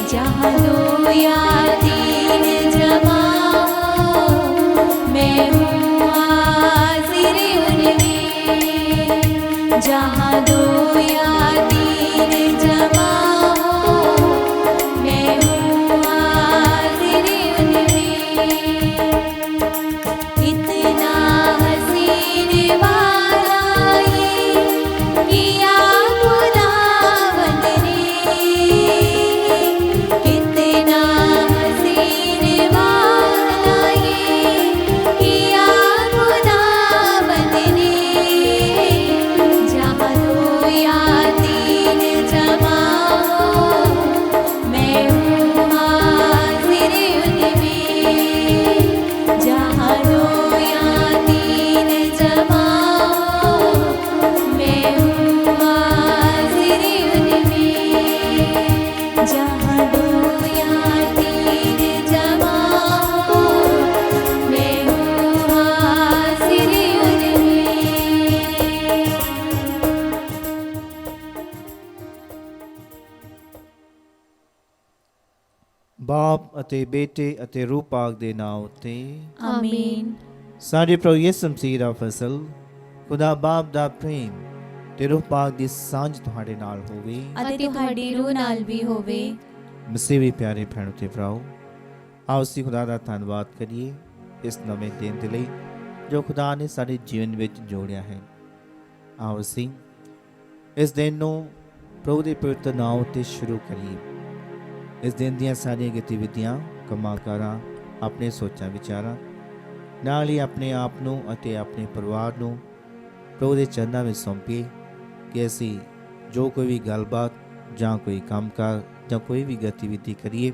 जहाँ दो या तीन जमा हो, मैं हूँ हाजिर उनमें। जहाँ दो या तीन जमा हो, मैं हूँ हाजिर उनमें। इतना हसीन वाला ये किया खुदावंद ने, कितना हसीन वाला ये किया खुदावंद ने। जहाँ दो या तीन जमा हो, मैं हूँ हाजिर उनमें। जहाँ दो या तीन जमा हो, मैं हूँ हाजिर उनमें। जहाँ दो या तीन जमा हो, मैं हूँ हाजिर उनमें। ਬਾਪ ਅਤੇ ਬੇਟੇ ਅਤੇ ਰੂਹ ਪਾਕ ਦੇ ਨਾਮ ਉੱਤੇ ਆਮੀਨ। ਸਾਡੇ ਪ੍ਰਭੂ ਯਿਸੂ ਮਸੀਹ ਦਾ ਫਜ਼ਲ, ਖੁਦਾ ਬਾਪ ਦਾ ਪ੍ਰੇਮ ਤੇ ਰੂਹ ਪਾਕ ਦੀ ਸਾਂਝ ਤੁਹਾਡੇ ਨਾਲ ਹੋਵੇ। ਅਤੇ ਤੁਹਾਡੀ ਰੂਹ ਨਾਲ ਵੀ ਹੋਵੇ। ਮਸੀਹ ਪਿਆਰੇ ਭੈਣੋ ਤੇ ਭਰਾਓ, ਆਓ ਅਸੀਂ ਖੁਦਾ ਦਾ ਧੰਨਵਾਦ ਕਰੀਏ ਇਸ ਨਵੇਂ ਦਿਨ ਦੇ ਲਈ ਜੋ ਖੁਦਾ ਨੇ ਸਾਡੇ ਜੀਵਨ ਵਿੱਚ ਜੋੜਿਆ ਹੈ। ਆਓ ਅਸੀਂ ਇਸ ਦਿਨ ਨੂੰ ਪ੍ਰਭੂ ਦੇ ਪਵਿੱਤਰ ਨਾਮ ਉੱਤੇ ਸ਼ੁਰੂ ਕਰੀਏ। ਇਸ ਦਿਨ ਦੀਆਂ ਸਾਰੀਆਂ ਗਤੀਵਿਧੀਆਂ, ਕੰਮਾਂ ਕਾਰਾਂ, ਆਪਣੇ ਸੋਚਾਂ ਵਿਚਾਰਾਂ ਨਾਲ ਹੀ ਆਪਣੇ ਆਪ ਨੂੰ ਅਤੇ ਆਪਣੇ ਪਰਿਵਾਰ ਨੂੰ ਪ੍ਰਭੂ ਦੇ ਚਰਨਾਂ ਵਿੱਚ ਸੌਂਪੀਏ ਕਿ ਅਸੀਂ ਜੋ ਕੋਈ ਵੀ ਗੱਲਬਾਤ ਜਾਂ ਕੋਈ ਕੰਮਕਾਰ ਜਾਂ ਕੋਈ ਵੀ ਗਤੀਵਿਧੀ ਕਰੀਏ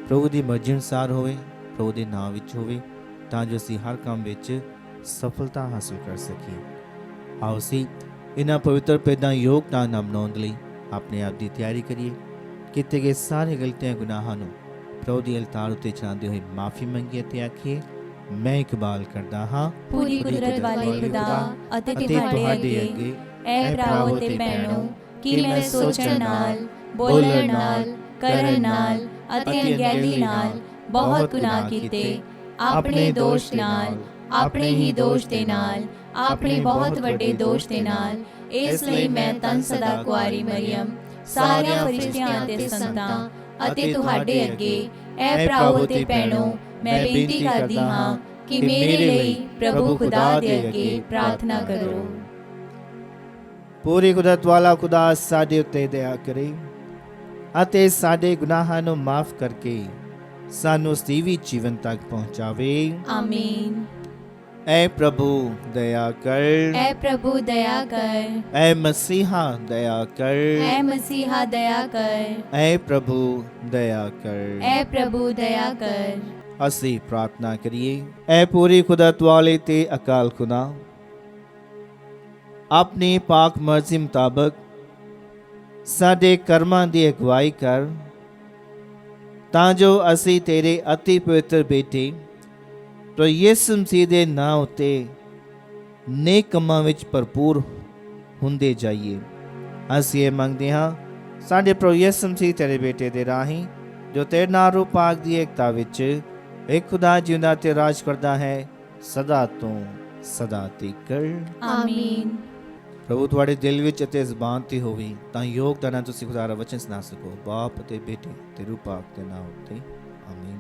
ਪ੍ਰਭੂ ਦੀ ਮਰਜ਼ੀ ਅਨੁਸਾਰ ਹੋਵੇ, ਪ੍ਰਭੂ ਦੇ ਨਾਮ ਵਿੱਚ ਹੋਵੇ, ਤਾਂ ਜੋ ਅਸੀਂ ਹਰ ਕੰਮ ਵਿੱਚ ਸਫਲਤਾ ਹਾਸਲ ਕਰ ਸਕੀਏ। ਆਓ ਅਸੀਂ ਇਹਨਾਂ ਪਵਿੱਤਰ ਪੈਦਾਂ ਯੋਗਦਾਨ ਨਾਲ ਮਨਾਉਣ ਲਈ ਆਪਣੇ ਆਪ ਦੀ ਤਿਆਰੀ ਕਰੀਏ। ਕੀਤੇ ਗਏ ਸਾਰੇ ਗਲਤੀਆਂ ਗੁਨਾਹਾਂ ਨੂੰ ਪ੍ਰਭੂ ਦੀ ਅਲਤਾਰ ਉੱਤੇ ਚੜਾਉਂਦੇ ਹੋਏ ਮਾਫੀ ਮੰਗੀਏ ਅਤੇ ਆਖੀਏ, ਮੈਂ ਇਕਬਾਲ ਕਰਦਾ ਹਾਂ ਪੂਰੀ ਕੁਦਰਤ ਵਾਲੇ ਖੁਦਾ ਅਤੇ ਤੁਹਾਡੇ ਅੱਗੇ ਐ ਭਰਾਵੋ ਤੇ ਭੈਣੋ ਕਿ ਮੈਂ ਸੋਚਣ ਨਾਲ, ਬੋਲਣ ਨਾਲ, ਕਰਨ ਨਾਲ ਅਤੇ ਅਣਗਹਿਲੀ ਨਾਲ ਬਹੁਤ ਗੁਨਾਹ ਕੀਤੇ। ਆਪਣੇ ਦੋਸ਼ ਨਾਲ, ਆਪਣੇ ਹੀ ਦੋਸ਼ ਦੇ ਨਾਲ, ਆਪਣੇ ਬਹੁਤ ਵੱਡੇ ਦੋਸ਼ ਦੇ ਨਾਲ। ਇਸ ਲਈ ਮੈਂ ਤਨ ਸਦਾ ਕੁਆਰੀ ਮਰੀਅਮ, ਸਾਰਿਆਂ ਫਰਿਸ਼ਤਿਆਂ ਅਤੇ ਸੰਤਾਂ ਅਤੇ ਤੁਹਾਡੇ ਅੱਗੇ ਐ ਭਰਾਵੋ ਤੇ ਭੈਣੋ ਮੈਂ ਬੇਨਤੀ ਕਰਦੀ ਹਾਂ ਕਿ ਮੇਰੇ ਲਈ ਪ੍ਰਭੂ ਖੁਦਾ ਦੇ ਅੱਗੇ ਪ੍ਰਾਰਥਨਾ ਕਰੋ। ਪੂਰੀ ਕੁਦਰਤ ਵਾਲਾ ਖੁਦਾ ਸਾਡੇ ਉੱਤੇ ਦਇਆ ਕਰੇ ਅਤੇ ਸਾਡੇ ਗੁਨਾਹਾਂ ਨੂੰ ਮਾਫ ਕਰਕੇ ਸਾਨੂੰ ਸਦੀਵੀ ਜੀਵਨ ਤੱਕ ਪਹੁੰਚਾਵੇ। ਆਮੀਨ। ਐ ਪ੍ਰਭੂ ਦਇਆ ਕਰ, ਐ ਪ੍ਰਭੂ ਦਇਆ ਕਰ, ਐ ਮਸੀਹਾ ਦਇਆ ਕਰ, ਐ ਮਸੀਹਾ ਦਇਆ ਕਰ, ਐ ਪ੍ਰਭੂ ਦਇਆ ਕਰ। ਐ ਪ੍ਰਭੂ ਦਇਆ ਕਰ। ਅਸੀਂ ਪ੍ਰਾਰਥਨਾ ਕਰੀਏ। ਐ ਪੂਰੀ ਕੁਦਰਤ ਵਾਲੇ ਤੇ ਅਕਾਲ ਖੁਦਾ, ਆਪਣੀ ਪਾਕ ਮਰਜ਼ੀ ਮੁਤਾਬਕ ਸਾਡੇ ਕਰਮਾਂ ਦੀ ਅਗਵਾਈ ਕਰ, ਤਾਂ ਜੋ ਅਸੀਂ ਤੇਰੇ ਅਤੀ ਪਵਿੱਤਰ ਬੇਟੇ ਪ੍ਰਭੂ ਯਿਸੂ ਮਸੀਹ ਦੇ ਨਾਂ ਉੱਤੇ ਨੇਕ ਕੰਮਾਂ ਵਿੱਚ ਭਰਪੂਰ ਹੁੰਦੇ ਜਾਈਏ। ਅਸੀਂ ਇਹ ਮੰਗਦੇ ਹਾਂ ਸਾਡੇ ਪ੍ਰਭੂ ਯਿਸੂ ਮਸੀਹ ਤੇਰੇ ਬੇਟੇ ਦੇ ਰਾਹੀਂ, ਜੋ ਤੇਰੇ ਨਾਲ ਰੂਹ ਪਾਕ ਦੀ ਏਕਤਾ ਵਿੱਚ ਇੱਕ ਖੁਦਾ ਜਿਉਂਦਾ ਤੇ ਰਾਜ ਕਰਦਾ ਹੈ ਸਦਾ ਤੋਂ ਸਦਾ ਤੀਕ। ਆਮੀਨ। ਪ੍ਰਭੂ ਤੁਹਾਡੇ ਦਿਲ ਵਿੱਚ ਅਤੇ ਜ਼ੁਬਾਨ ਤੇ ਹੋਵੇ ਤਾਂ ਯੋਗਦਾਨ ਨਾਲ ਤੁਸੀਂ ਖੁਦਾ ਦਾ ਵਚਨ ਸੁਣਾ ਸਕੋ। ਬਾਪ ਅਤੇ ਬੇਟੇ ਤੇ ਰੂਹ ਪਾਕ ਦੇ ਨਾਮ ਉੱਤੇ ਆਮੀਨ।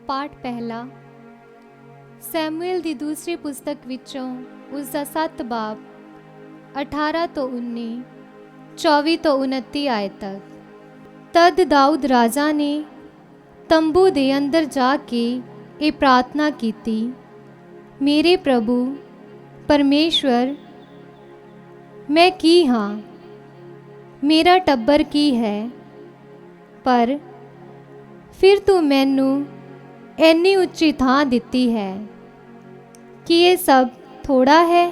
ਪਾਠ ਪਹਿਲਾ। ਸੈਮੂਅਲ ਦੀ ਦੂਸਰੀ ਪੁਸਤਕ ਵਿੱਚੋਂ ਉਸ ਦਾ 7 ਬਾਬ 18 ਤੋਂ 19, 24 ਤੋਂ 29 ਆਇਤ ਤੱਕ। ਤਦ ਦਾਊਦ ਰਾਜਾ ਨੇ ਤੰਬੂ ਦੇ ਅੰਦਰ ਜਾ ਕੇ ਇਹ ਪ੍ਰਾਰਥਨਾ ਕੀਤੀ, ਮੇਰੇ ਪ੍ਰਭੂ ਪਰਮੇਸ਼ਵਰ, ਮੈਂ ਕੀ ਹਾਂ, ਮੇਰਾ ਟੱਬਰ ਕੀ ਹੈ, ਪਰ ਫਿਰ ਤੂੰ ਮੈਨੂੰ ਇੰਨੀ ਉੱਚੀ ਥਾਂ ਦਿੱਤੀ ਹੈ ਕਿ ਇਹ ਸਭ ਥੋੜਾ ਹੈ।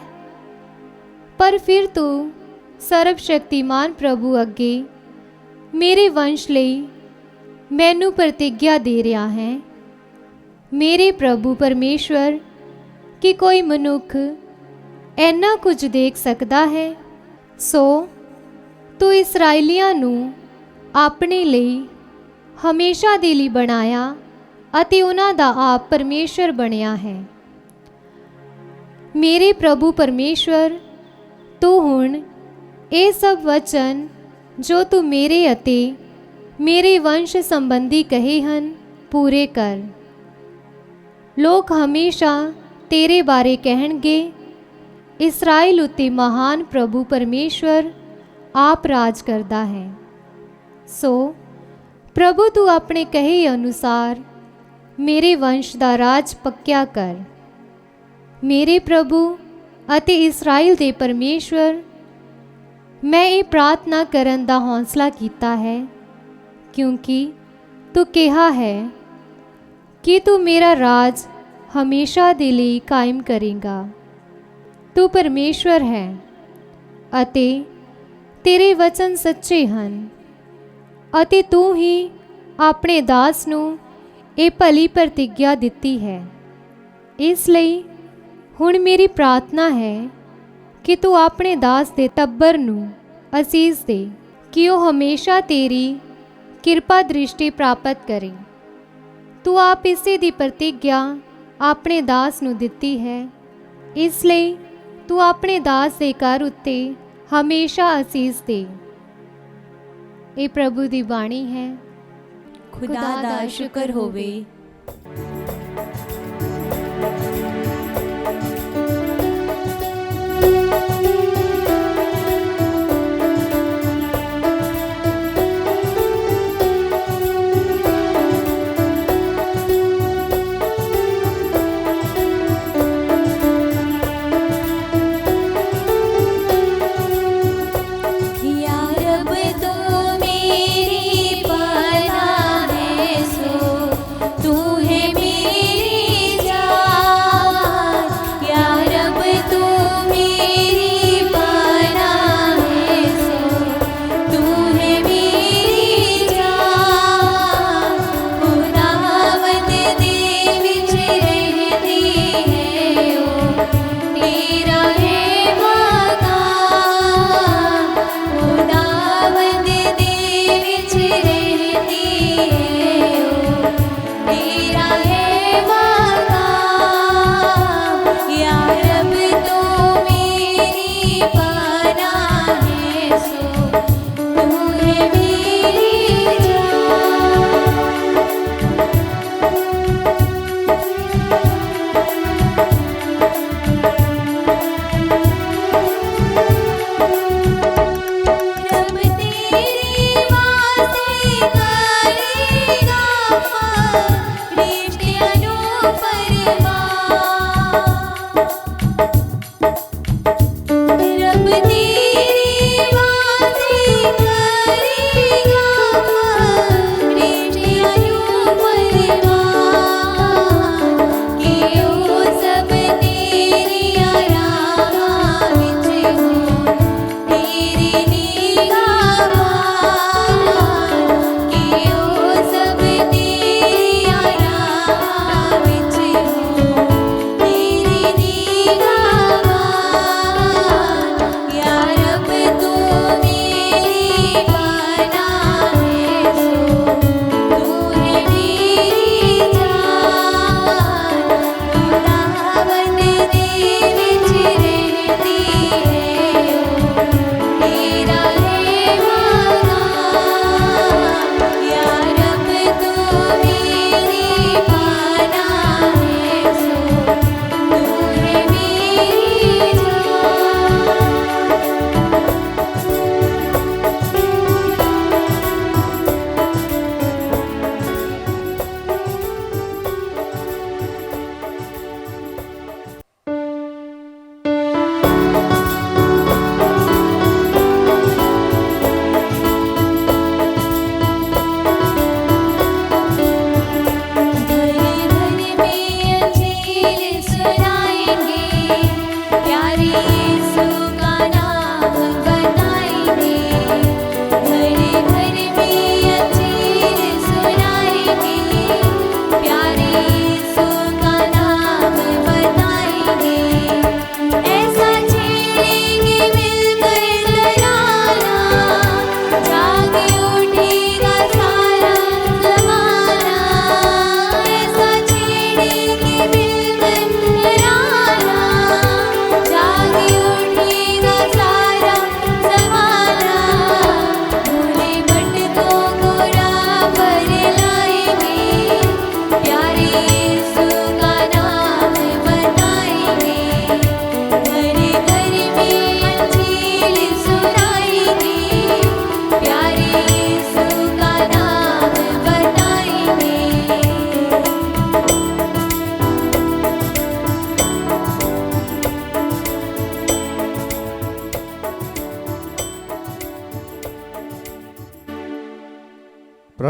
ਪਰ ਫਿਰ ਤੂੰ ਸਰਬ ਸ਼ਕਤੀਮਾਨ ਪ੍ਰਭੂ ਅੱਗੇ ਮੇਰੇ ਵੰਸ਼ ਲਈ ਮੈਨੂੰ ਪ੍ਰਤਿੱਗਿਆ ਦੇ ਰਿਹਾ ਹੈ। ਮੇਰੇ ਪ੍ਰਭੂ ਪਰਮੇਸ਼ਵਰ, ਕਿ ਕੋਈ ਮਨੁੱਖ ਇੰਨਾ ਕੁਝ ਦੇਖ ਸਕਦਾ ਹੈ? ਸੋ ਤੂੰ ਇਸਰਾਏਲੀਆਂ ਨੂੰ ਆਪਣੇ ਲਈ ਹਮੇਸ਼ਾ ਦੇ ਲਈ ਬਣਾਇਆ ਅਤੇ ਉਹਨਾਂ ਦਾ ਆਪ ਪਰਮੇਸ਼ਰ ਬਣਿਆ ਹੈ। ਮੇਰੇ ਪ੍ਰਭੂ ਪਰਮੇਸ਼ਵਰ, ਤੂੰ ਹੁਣ ਇਹ ਸਭ ਵਚਨ ਜੋ ਤੂੰ ਮੇਰੇ ਅਤੇ ਮੇਰੇ ਵੰਸ਼ ਸੰਬੰਧੀ ਕਹੇ ਹਨ ਪੂਰੇ ਕਰ। ਲੋਕ ਹਮੇਸ਼ਾ ਤੇਰੇ ਬਾਰੇ ਕਹਿਣਗੇ, ਇਸਰਾਇਲ ਉਤੇ ਮਹਾਨ ਪ੍ਰਭੂ ਪਰਮੇਸ਼ਵਰ ਆਪ ਰਾਜ ਕਰਦਾ ਹੈ। ਸੋ ਪ੍ਰਭੂ, ਤੂੰ ਆਪਣੇ ਕਹੇ ਅਨੁਸਾਰ ਮੇਰੇ ਵੰਸ਼ ਦਾ ਰਾਜ ਪੱਕਿਆ ਕਰ। ਮੇਰੇ ਪ੍ਰਭੂ ਅਤੇ ਇਸਰਾਇਲ ਦੇ ਪਰਮੇਸ਼ਵਰ, ਮੈਂ ਇਹ ਪ੍ਰਾਰਥਨਾ ਕਰਨ ਦਾ ਹੌਸਲਾ ਕੀਤਾ ਹੈ ਕਿਉਂਕਿ ਤੂੰ ਕਿਹਾ ਹੈ ਕਿ ਤੂੰ ਮੇਰਾ ਰਾਜ ਹਮੇਸ਼ਾ ਦੇ ਲਈ ਕਾਇਮ ਕਰੇਗਾ। ਤੂੰ ਪਰਮੇਸ਼ਵਰ ਹੈ ਅਤੇ ਤੇਰੇ ਵਚਨ ਸੱਚੇ ਹਨ ਅਤੇ ਤੂੰ ਹੀ ਆਪਣੇ ਦਾਸ ਨੂੰ ਇਹ ਭਲੀ ਪ੍ਰਤਿੱਗਿਆ ਦਿੱਤੀ ਹੈ। ਇਸ ਲਈ ਹੁਣ ਮੇਰੀ ਪ੍ਰਾਰਥਨਾ ਹੈ ਕਿ ਤੂੰ ਆਪਣੇ ਦਾਸ ਦੇ ਟੱਬਰ ਨੂੰ ਅਸੀਸ ਦੇ ਕਿ ਉਹ ਹਮੇਸ਼ਾ ਤੇਰੀ ਕਿਰਪਾ ਦ੍ਰਿਸ਼ਟੀ ਪ੍ਰਾਪਤ ਕਰੇ। ਤੂੰ ਆਪ ਇਸੇ ਦੀ ਪ੍ਰਤਿੱਗਿਆ ਆਪਣੇ ਦਾਸ ਨੂੰ ਦਿੱਤੀ ਹੈ। ਇਸ ਲਈ ਤੂੰ ਆਪਣੇ ਦਾਸ ਦੇ ਘਰ ਉੱਤੇ ਹਮੇਸ਼ਾ ਅਸੀਸ ਦੇ। ਇਹ ਪ੍ਰਭੂ ਦੀ ਬਾਣੀ ਹੈ। ਖੁਦਾ ਦਾ ਸ਼ੁਕਰ ਹੋਵੇ। तू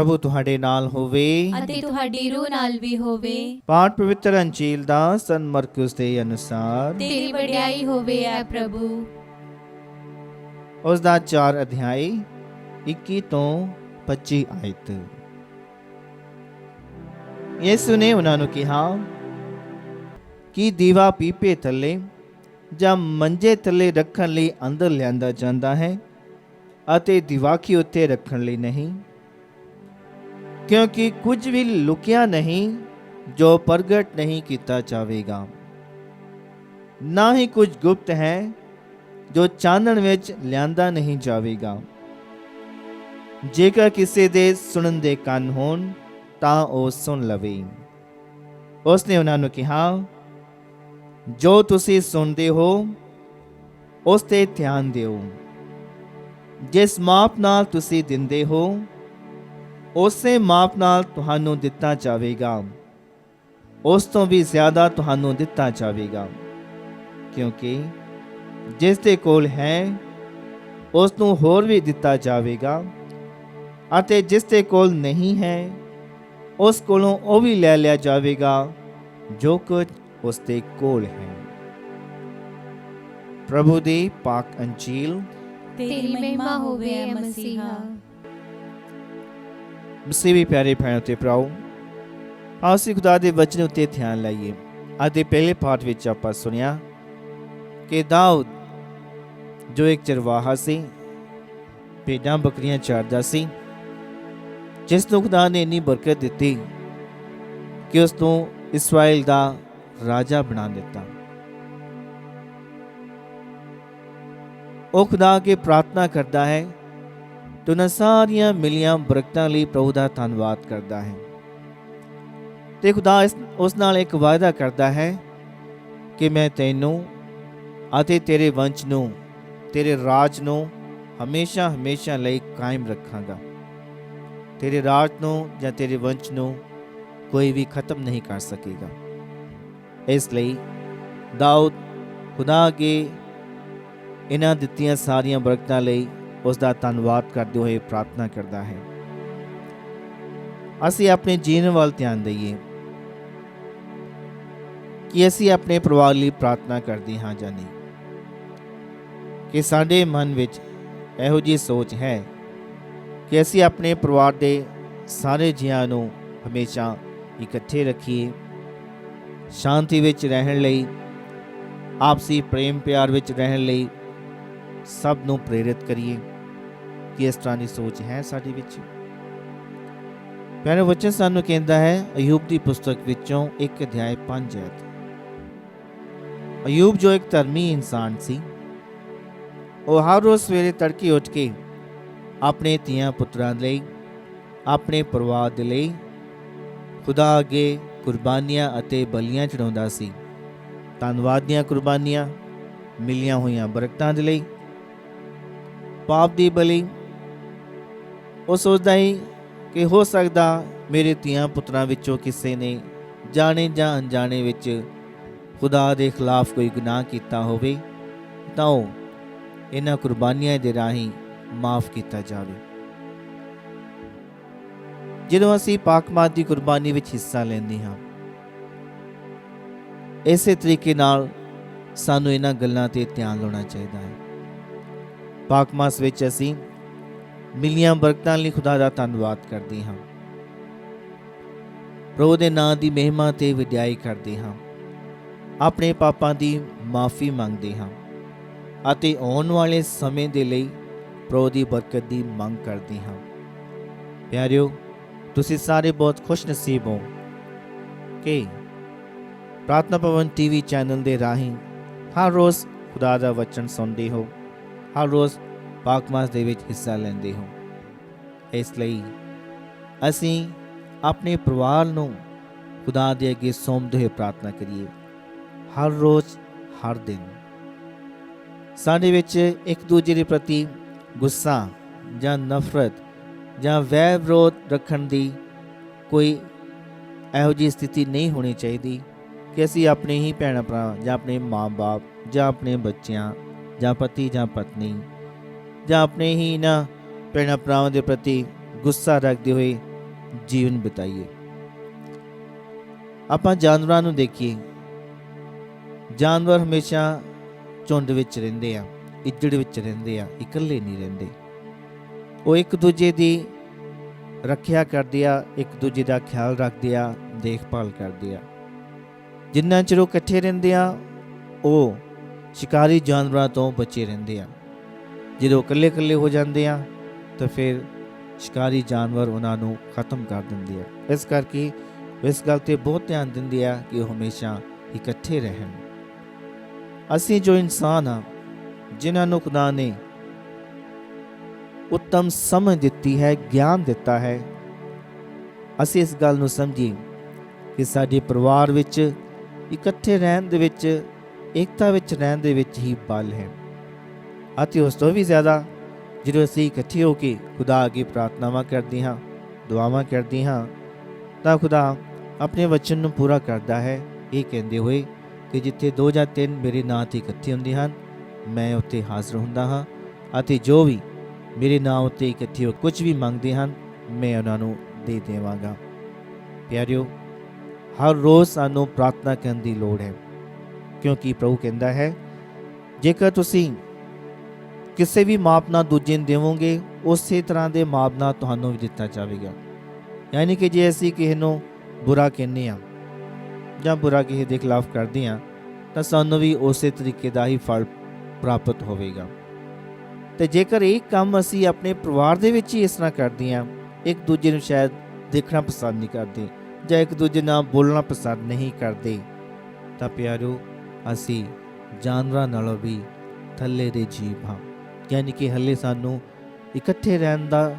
ਪ੍ਰਭੂ ਤੁਹਾਡੇ ਨਾਲ ਹੋਵੇ। ਅਤੇ ਤੁਹਾਡੀ ਰੂਹ ਨਾਲ ਵੀ ਹੋਵੇ। ਪਾਠ ਪਵਿੱਤਰ ਅੰਜੀਲ ਦਾ ਸੰਤ ਮਰਕਸ ਦੇ ਅਨੁਸਾਰ। ਤੇਰੀ ਵਡਿਆਈ ਹੋਵੇ ਐ ਪ੍ਰਭੂ। ਉਸ ਦਾ 4 ਅਧਿਆਇ 21 ਤੋਂ 25 ਆਇਤ। ਯਿਸੂ ਨੇ ਉਹਨਾਂ ਨੂੰ ਕਿਹਾ ਕਿ ਦੀਵਾ ਪੀਪੇ ਥੱਲੇ ਜਾਂ ਮੰਜੇ ਥੱਲੇ ਰੱਖਣ ਲਈ ਅੰਦਰ ਲਿਆਂਦਾ ਜਾਂਦਾ ਹੈ ਅਤੇ ਦਿਵਾਖੀ ਉੱਤੇ ਰੱਖਣ ਲਈ ਨਹੀਂ, ਕਿਉਂਕਿ ਕੁਝ ਵੀ ਲੁਕਿਆ ਨਹੀਂ ਜੋ ਪ੍ਰਗਟ ਨਹੀਂ ਕੀਤਾ ਜਾਵੇਗਾ, ਨਾ ਹੀ ਕੁਝ ਗੁਪਤ ਹੈ ਜੋ ਚਾਨਣ ਵਿੱਚ ਲਿਆਂਦਾ ਨਹੀਂ ਜਾਵੇਗਾ। ਜੇਕਰ ਕਿਸੇ ਦੇ ਸੁਣਨ ਦੇ ਕੰਨ ਹੋਣ ਤਾਂ ਉਹ ਸੁਣ ਲਵੇ। ਉਸ ਨੇ ਉਹਨਾਂ ਨੂੰ ਕਿਹਾ, ਜੋ ਤੁਸੀਂ ਸੁਣਦੇ ਹੋ ਉਸ ਤੇ ਧਿਆਨ ਦਿਓ। ਜਿਸ ਮਾਪ ਨਾਲ ਤੁਸੀਂ ਦਿੰਦੇ ਹੋ ਉਸੇ ਮਾਪ ਨਾਲ ਤੁਹਾਨੂੰ ਦਿੱਤਾ ਜਾਵੇਗਾ, ਉਸ ਤੋਂ ਵੀ ਜ਼ਿਆਦਾ ਤੁਹਾਨੂੰ ਦਿੱਤਾ ਜਾਵੇਗਾ, ਕਿਉਂਕਿ ਜਿਸ ਦੇ ਕੋਲ ਹੈ ਉਸ ਨੂੰ ਹੋਰ ਵੀ ਦਿੱਤਾ ਜਾਵੇਗਾ, ਅਤੇ ਜਿਸ ਦੇ ਕੋਲ ਨਹੀਂ ਹੈ ਉਸ ਕੋਲੋਂ ਉਹ ਵੀ ਲੈ ਲਿਆ ਜਾਵੇਗਾ ਜੋ ਕੁਝ ਉਸ ਦੇ ਕੋਲ ਹੈ। ਪ੍ਰਭੂ ਦੀ ਪਾਕ ਅੰਜੀਲ। ਤੇਰੀ ਮਹਿਮਾ ਹੋਵੇ ਐ ਮਸੀਹਾ। ਮਸੀਹ ਵੀ ਪਿਆਰੇ ਭੈਣੋ ਤੇ ਭਰਾਓ, ਆਓ ਅਸੀਂ ਖੁਦਾ ਦੇ ਵਚਨ ਉੱਤੇ ਧਿਆਨ ਲਾਈਏ। ਅੱਜ ਦੇ ਪਹਿਲੇ ਪਾਠ ਵਿੱਚ ਆਪਾਂ ਸੁਣਿਆ ਕਿ ਦਾਊਦ ਜੋ ਇੱਕ ਚਰਵਾਹਾ ਸੀ, ਭੇਡਾਂ ਬੱਕਰੀਆਂ ਚਾਰਦਾ ਸੀ, ਜਿਸ ਨੂੰ ਖੁਦਾ ਨੇ ਇੰਨੀ ਬਰਕਤ ਦਿੱਤੀ ਕਿ ਉਸ ਨੂੰ ਇਸਰਾਇਲ ਦਾ ਰਾਜਾ ਬਣਾ ਦਿੱਤਾ। ਉਹ ਖੁਦਾ ਅੱਗੇ ਪ੍ਰਾਰਥਨਾ ਕਰਦਾ ਹੈ ਤੇ ਉਹਨਾਂ ਸਾਰੀਆਂ ਮਿਲੀਆਂ ਬਰਕਤਾਂ ਲਈ ਪ੍ਰਭੂ ਦਾ ਧੰਨਵਾਦ ਕਰਦਾ ਹੈ, ਤੇ ਖੁਦਾ ਉਸ ਨਾਲ ਇੱਕ ਵਾਅਦਾ ਕਰਦਾ ਹੈ ਕਿ ਮੈਂ ਤੈਨੂੰ ਅਤੇ ਤੇਰੇ ਵੰਸ਼ ਨੂੰ, ਤੇਰੇ ਰਾਜ ਨੂੰ ਹਮੇਸ਼ਾ ਹਮੇਸ਼ਾ ਲਈ ਕਾਇਮ ਰੱਖਾਂਗਾ। ਤੇਰੇ ਰਾਜ ਨੂੰ ਜਾਂ ਤੇਰੇ ਵੰਸ਼ ਨੂੰ ਕੋਈ ਵੀ ਖਤਮ ਨਹੀਂ ਕਰ ਸਕੇਗਾ। ਇਸ ਲਈ ਦਾਊਦ ਖੁਦਾ ਅੱਗੇ ਇਹਨਾਂ ਦਿੱਤੀਆਂ ਸਾਰੀਆਂ ਬਰਕਤਾਂ ਲਈ ਉਸ ਦਾ ਧੰਨਵਾਦ ਕਰਦੇ ਹੋਏ ਪ੍ਰਾਰਥਨਾ ਕਰਦਾ ਹੈ। ਅਸੀਂ ਆਪਣੇ ਜੀਵਨ ਵੱਲ ਧਿਆਨ ਦਈਏ ਕਿ ਅਸੀਂ ਆਪਣੇ ਪਰਿਵਾਰ ਲਈ ਪ੍ਰਾਰਥਨਾ ਕਰਦੇ ਹਾਂ ਜਾਂ ਨਹੀਂ, ਕਿ ਸਾਡੇ ਮਨ ਵਿੱਚ ਇਹੋ ਜਿਹੀ ਸੋਚ ਹੈ ਕਿ ਅਸੀਂ ਆਪਣੇ ਪਰਿਵਾਰ ਦੇ ਸਾਰੇ ਜੀਆਂ ਨੂੰ ਹਮੇਸ਼ਾ ਇਕੱਠੇ ਰੱਖੀਏ, ਸ਼ਾਂਤੀ ਵਿੱਚ ਰਹਿਣ ਲਈ, ਆਪਸੀ ਪ੍ਰੇਮ ਪਿਆਰ ਵਿੱਚ ਰਹਿਣ ਲਈ ਸਭ ਨੂੰ ਪ੍ਰੇਰਿਤ ਕਰੀਏ। ਕਿ ਇਸ ਤਰ੍ਹਾਂ ਦੀ ਸੋਚ ਹੈ ਸਾਡੇ ਵਿੱਚ। ਪਿਆਰੇ ਵਚਨ ਸਾਨੂੰ ਕਹਿੰਦਾ ਹੈ ਅਯੂਬ ਦੀ ਪੁਸਤਕ ਵਿੱਚੋਂ 1 ਅਧਿਆਇ 5 ਆਇਤ। ਅਯੂਬ ਜੋ ਇੱਕ ਧਰਮੀ ਇਨਸਾਨ ਸੀ, ਉਹ ਹਰ ਰੋਜ਼ ਸਵੇਰੇ ਤੜਕੇ ਉੱਠ ਕੇ ਆਪਣੇ ਧੀਆਂ ਪੁੱਤਰਾਂ ਲਈ, ਆਪਣੇ ਪਰਿਵਾਰ ਦੇ ਲਈ ਖੁਦਾ ਅੱਗੇ ਕੁਰਬਾਨੀਆਂ ਅਤੇ ਬਲੀਆਂ ਚੜਾਉਂਦਾ ਸੀ। ਧੰਨਵਾਦ ਦੀਆਂ ਕੁਰਬਾਨੀਆਂ, ਮਿਲੀਆਂ ਹੋਈਆਂ ਬਰਕਤਾਂ ਦੇ ਲਈ, ਪਾਪ ਦੀ ਬਲੀ। ਉਹ ਸੋਚਦਾ ਹੀ ਕਿ ਹੋ ਸਕਦਾ ਮੇਰੇ ਧੀਆਂ ਪੁੱਤਰਾਂ ਵਿੱਚੋਂ ਕਿਸੇ ਨੇ ਜਾਣੇ ਜਾਂ ਅਣਜਾਣੇ ਵਿੱਚ ਖੁਦਾ ਦੇ ਖਿਲਾਫ ਕੋਈ ਗੁਨਾਹ ਕੀਤਾ ਹੋਵੇ, ਤਾਂ ਉਹ ਇਹਨਾਂ ਕੁਰਬਾਨੀਆਂ ਦੇ ਰਾਹੀਂ ਮਾਫ ਕੀਤਾ ਜਾਵੇ। ਜਦੋਂ ਅਸੀਂ ਪਾਕਮਾਤ ਦੀ ਕੁਰਬਾਨੀ ਵਿੱਚ ਹਿੱਸਾ ਲੈਂਦੇ ਹਾਂ, ਇਸੇ ਤਰੀਕੇ ਨਾਲ ਸਾਨੂੰ ਇਹਨਾਂ ਗੱਲਾਂ ਤੇ ਧਿਆਨ ਲਾਉਣਾ ਚਾਹੀਦਾ ਹੈ। ਪਾਕਮਾਸ ਵਿੱਚ ਅਸੀਂ ਮਿਲੀਆਂ ਬਰਕਤਾਂ ਲਈ ਖੁਦਾ ਦਾ ਧੰਨਵਾਦ ਕਰਦੇ ਹਾਂ, ਪ੍ਰਭੂ ਦੇ ਨਾਂ ਦੀ ਮਹਿਮਾ ਤੇ ਵਡਿਆਈ ਕਰਦੇ ਹਾਂ, ਆਪਣੇ ਪਾਪਾਂ ਦੀ ਮਾਫੀ ਮੰਗਦੇ ਹਾਂ ਅਤੇ ਆਉਣ ਵਾਲੇ ਸਮੇਂ ਦੇ ਲਈ ਪ੍ਰਭੂ ਦੀ ਬਰਕਤ ਦੀ ਮੰਗ ਕਰਦੇ ਹਾਂ। ਪਿਆਰਿਓ, ਤੁਸੀਂ ਸਾਰੇ ਬਹੁਤ ਖੁਸ਼ ਨਸੀਬ ਹੋ ਕਿ ਪ੍ਰਾਰਥਨਾ ਭਵਨ ਟੀਵੀ ਚੈਨਲ ਦੇ ਰਾਹੀਂ ਹਰ ਰੋਜ਼ ਖੁਦਾ ਦਾ ਵਚਨ ਸੁਣਦੇ ਹੋ, ਹਰ ਰੋਜ਼ ਪਾਕਮਾਸ ਦੇ ਵਿੱਚ ਹਿੱਸਾ ਲੈਂਦੇ ਹੋ। ਇਸ ਲਈ ਅਸੀਂ ਆਪਣੇ ਪਰਿਵਾਰ ਨੂੰ ਖੁਦਾ ਦੇ ਅੱਗੇ ਸੌਂਪਦੇ ਹੋਏ ਪ੍ਰਾਰਥਨਾ ਕਰੀਏ। ਹਰ ਰੋਜ਼, ਹਰ ਦਿਨ ਸਾਡੇ ਵਿੱਚ ਇੱਕ ਦੂਜੇ ਦੇ ਪ੍ਰਤੀ ਗੁੱਸਾ ਜਾਂ ਨਫ਼ਰਤ ਜਾਂ ਵੈਰ ਵਿਰੋਧ ਰੱਖਣ ਦੀ ਕੋਈ ਇਹੋ ਜਿਹੀ ਸਥਿਤੀ ਨਹੀਂ ਹੋਣੀ ਚਾਹੀਦੀ ਕਿ ਅਸੀਂ ਆਪਣੇ ਹੀ ਭੈਣਾਂ ਭਰਾ ਜਾਂ ਆਪਣੇ ਮਾਂ-ਬਾਪ ਜਾਂ ਆਪਣੇ ਬੱਚਿਆਂ ਜਾਂ ਪਤੀ ਜਾਂ ਪਤਨੀ ਜਾਂ ਆਪਣੇ ਹੀ ਇਹਨਾਂ ਭੈਣਾਂ ਭਰਾਵਾਂ ਦੇ ਪ੍ਰਤੀ ਗੁੱਸਾ ਰੱਖਦੇ ਹੋਏ ਜੀਵਨ ਬਿਤਾਈਏ। ਆਪਾਂ ਜਾਨਵਰਾਂ ਨੂੰ ਦੇਖੀਏ, ਜਾਨਵਰ ਹਮੇਸ਼ਾ ਝੁੰਡ ਵਿੱਚ ਰਹਿੰਦੇ ਆ, ਇੱਜੜ ਵਿੱਚ ਰਹਿੰਦੇ ਆ, ਇਕੱਲੇ ਨਹੀਂ ਰਹਿੰਦੇ। ਉਹ ਇੱਕ ਦੂਜੇ ਦੀ ਰੱਖਿਆ ਕਰਦੇ ਆ, ਇੱਕ ਦੂਜੇ ਦਾ ਖਿਆਲ ਰੱਖਦੇ ਆ, ਦੇਖਭਾਲ ਕਰਦੇ ਆ। ਜਿੰਨਾ ਚਿਰ ਉਹ ਇਕੱਠੇ ਰਹਿੰਦੇ ਆ, ਉਹ ਸ਼ਿਕਾਰੀ ਜਾਨਵਰਾਂ ਤੋਂ ਬਚੇ ਰਹਿੰਦੇ ਆ। ਜਦੋਂ ਇਕੱਲੇ ਇਕੱਲੇ ਹੋ ਜਾਂਦੇ ਆ ਤਾਂ ਫਿਰ ਸ਼ਿਕਾਰੀ ਜਾਨਵਰ ਉਹਨਾਂ ਨੂੰ ਖਤਮ ਕਰ ਦਿੰਦੇ ਆ। ਇਸ ਕਰਕੇ ਇਸ ਗੱਲ 'ਤੇ ਬਹੁਤ ਧਿਆਨ ਦਿੰਦੇ ਆ ਕਿ ਉਹ ਹਮੇਸ਼ਾ ਇਕੱਠੇ ਰਹਿਣ। ਅਸੀਂ ਜੋ ਇਨਸਾਨ ਆ, ਜਿਨ੍ਹਾਂ ਨੂੰ ਖੁਦਾ ਨੇ ਉੱਤਮ ਸਮਝ ਦਿੱਤੀ ਹੈ, ਗਿਆਨ ਦਿੱਤਾ ਹੈ, ਅਸੀਂ ਇਸ ਗੱਲ ਨੂੰ ਸਮਝੀਏ ਕਿ ਸਾਡੇ ਪਰਿਵਾਰ ਵਿੱਚ ਇਕੱਠੇ ਰਹਿਣ ਦੇ ਵਿੱਚ, ਏਕਤਾ ਵਿੱਚ ਰਹਿਣ ਦੇ ਵਿੱਚ ਹੀ ਬਲ ਹੈ। ਅਤੇ ਉਸ ਤੋਂ ਵੀ ਜ਼ਿਆਦਾ ਜਦੋਂ ਅਸੀਂ ਇਕੱਠੇ ਹੋ ਕੇ ਖੁਦਾ ਅੱਗੇ ਪ੍ਰਾਰਥਨਾਵਾਂ ਕਰਦੇ ਹਾਂ, ਦੁਆਵਾਂ ਕਰਦੇ ਹਾਂ, ਤਾਂ ਖੁਦਾ ਆਪਣੇ ਵਚਨ ਨੂੰ ਪੂਰਾ ਕਰਦਾ ਹੈ, ਇਹ ਕਹਿੰਦੇ ਹੋਏ ਕਿ ਜਿੱਥੇ 2 ਜਾਂ 3 ਮੇਰੇ ਨਾਂ 'ਤੇ ਇਕੱਠੇ ਹੁੰਦੇ ਹਨ, ਮੈਂ ਉੱਥੇ ਹਾਜ਼ਰ ਹੁੰਦਾ ਹਾਂ। ਅਤੇ ਜੋ ਵੀ ਮੇਰੇ ਨਾਂ ਉੱਤੇ ਇਕੱਠੇ ਹੋ ਕੁਝ ਵੀ ਮੰਗਦੇ ਹਨ, ਮੈਂ ਉਹਨਾਂ ਨੂੰ ਦੇ ਦੇਵਾਂਗਾ। ਪਿਆਰਿਓ, ਹਰ ਰੋਜ਼ ਸਾਨੂੰ ਪ੍ਰਾਰਥਨਾ ਕਰਨ ਦੀ ਲੋੜ ਹੈ, ਕਿਉਂਕਿ ਪ੍ਰਭੂ ਕਹਿੰਦਾ ਹੈ, ਜੇਕਰ ਤੁਸੀਂ ਕਿਸੇ ਵੀ ਮਾਪ ਨਾਲ ਦੂਜੇ ਨੂੰ ਦੇਵੋਗੇ, ਉਸੇ ਤਰ੍ਹਾਂ ਦੇ ਮਾਪ ਨਾਲ ਤੁਹਾਨੂੰ ਵੀ ਦਿੱਤਾ ਜਾਵੇਗਾ। ਯਾਨੀ ਕਿ ਜੇ ਅਸੀਂ ਕਿਸੇ ਨੂੰ ਬੁਰਾ ਕਹਿੰਦੇ ਹਾਂ ਜਾਂ ਬੁਰਾ ਕਿਸੇ ਦੇ ਖਿਲਾਫ ਕਰਦੇ ਹਾਂ, ਤਾਂ ਸਾਨੂੰ ਵੀ ਉਸੇ ਤਰੀਕੇ ਦਾ ਹੀ ਫਲ ਪ੍ਰਾਪਤ ਹੋਵੇਗਾ। ਤੇ ਜੇਕਰ ਇਹ ਕੰਮ ਅਸੀਂ ਆਪਣੇ ਪਰਿਵਾਰ ਦੇ ਵਿੱਚ ਹੀ ਇਸ ਤਰ੍ਹਾਂ ਕਰਦੇ ਹਾਂ, ਇੱਕ ਦੂਜੇ ਨੂੰ ਸ਼ਾਇਦ ਦੇਖਣਾ ਪਸੰਦ ਨਹੀਂ ਕਰਦੇ ਜਾਂ ਇੱਕ ਦੂਜੇ ਨਾਲ ਬੋਲਣਾ ਪਸੰਦ ਨਹੀਂ ਕਰਦੇ, ਤਾਂ ਪਿਆਰੋ, ਅਸੀਂ ਜਾਨਵਰਾਂ ਨਾਲੋਂ ਵੀ ਥੱਲੇ ਦੇ ਜੀਵ ਹਾਂ। ਯਾਨੀ ਕਿ ਹਲੇ ਸਾਨੂੰ ਇਕੱਠੇ ਰਹਿਣ ਦਾ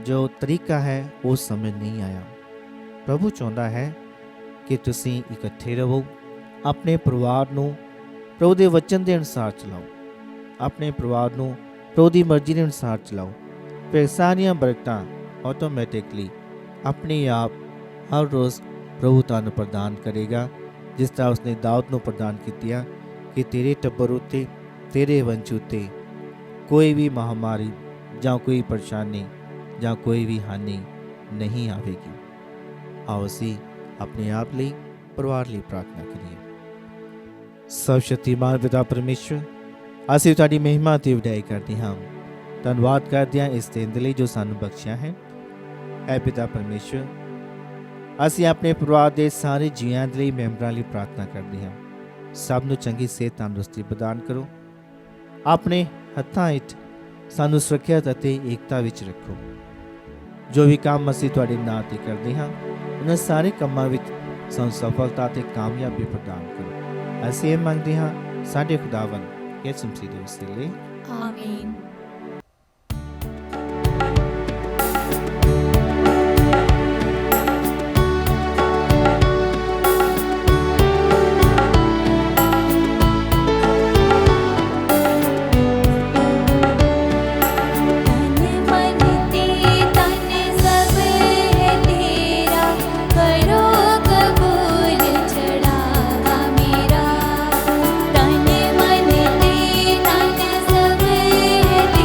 ਜੋ ਤਰੀਕਾ ਹੈ ਉਹ ਸਮਝ ਨਹੀਂ ਆਇਆ। ਪ੍ਰਭੂ ਚਾਹੁੰਦਾ ਹੈ ਕਿ ਤੁਸੀਂ ਇਕੱਠੇ ਰਹੋ, ਆਪਣੇ ਪਰਿਵਾਰ ਨੂੰ ਪ੍ਰਭੂ ਦੇ ਵਚਨ ਦੇ ਅਨੁਸਾਰ ਚਲਾਓ, ਆਪਣੇ ਪਰਿਵਾਰ ਨੂੰ ਪ੍ਰਭੂ ਦੀ ਮਰਜ਼ੀ ਦੇ ਅਨੁਸਾਰ ਚਲਾਓ। ਫਿਰ ਸਾਰੀਆਂ ਬਰਕਤਾਂ ਆਟੋਮੈਟਿਕਲੀ ਆਪਣੇ ਆਪ ਹਰ ਰੋਜ਼ ਪ੍ਰਭੂ ਤੁਹਾਨੂੰ ਪ੍ਰਦਾਨ ਕਰੇਗਾ, ਜਿਸ ਤਰ੍ਹਾਂ ਉਸਨੇ ਦਾਊਦ ਨੂੰ ਪ੍ਰਦਾਨ ਕੀਤੀਆਂ ਕਿ ਤੇਰੇ ਟੱਬਰ ਉੱਤੇ, ਤੇਰੇ ਵੰਸ਼ ਉੱਤੇ ਕੋਈ ਵੀ ਮਹਾਮਾਰੀ ਜਾਂ ਕੋਈ ਪਰੇਸ਼ਾਨੀ ਜਾਂ ਕੋਈ ਵੀ ਹਾਨੀ ਨਹੀਂ ਆਵੇਗੀ। ਆਓ ਅਸੀਂ ਆਪਣੇ ਆਪ ਲਈ, ਪਰਿਵਾਰ ਲਈ ਪ੍ਰਾਰਥਨਾ ਕਰੀਏ। ਸਰਵ ਸ਼ਕਤੀਮਾਨ ਪਿਤਾ ਪਰਮੇਸ਼ਵਰ, ਅਸੀਂ ਤੁਹਾਡੀ ਮਹਿਮਾ ਤੇ ਵਡਿਆਈ ਕਰਦੇ ਹਾਂ, ਧੰਨਵਾਦ ਕਰਦੇ ਹਾਂ ਇਸ ਦਿਨ ਦੇ ਲਈ ਜੋ ਸਾਨੂੰ ਬਖਸ਼ਿਆ ਹੈ। ਐ ਪਿਤਾ ਪਰਮੇਸ਼ਵਰ, ਅਸੀਂ ਆਪਣੇ ਪਰਿਵਾਰ ਦੇ ਸਾਰੇ ਜੀਆਂ ਦੇ ਲਈ, ਮੈਂਬਰਾਂ ਲਈ ਪ੍ਰਾਰਥਨਾ ਕਰਦੇ ਹਾਂ। ਸਭ ਨੂੰ ਚੰਗੀ ਸਿਹਤ, ਤੰਦਰੁਸਤੀ ਪ੍ਰਦਾਨ ਕਰੋ। ਆਪਣੇ ਹੱਥਾਂ ਵਿੱਚ ਸਾਨੂੰ ਸੁਰੱਖਿਅਤ ਅਤੇ ਏਕਤਾ ਵਿੱਚ ਰੱਖੋ। ਜੋ ਵੀ ਕੰਮ ਅਸੀਂ ਤੁਹਾਡੇ ਨਾਂ 'ਤੇ ਕਰਦੇ ਹਾਂ, ਉਹਨਾਂ ਸਾਰੇ ਕੰਮਾਂ ਵਿੱਚ ਸਾਨੂੰ ਸਫਲਤਾ ਅਤੇ ਕਾਮਯਾਬੀ ਪ੍ਰਦਾਨ ਕਰੋ। ਅਸੀਂ ਇਹ ਮੰਗਦੇ ਹਾਂ ਸਾਡੇ ਖੁਦਾਵੰਦ ਯਿਸੂ ਮਸੀਹ ਦੇ ਵਸੀਲੇ, ਆਮੀਨ। तन मन ते तन सब है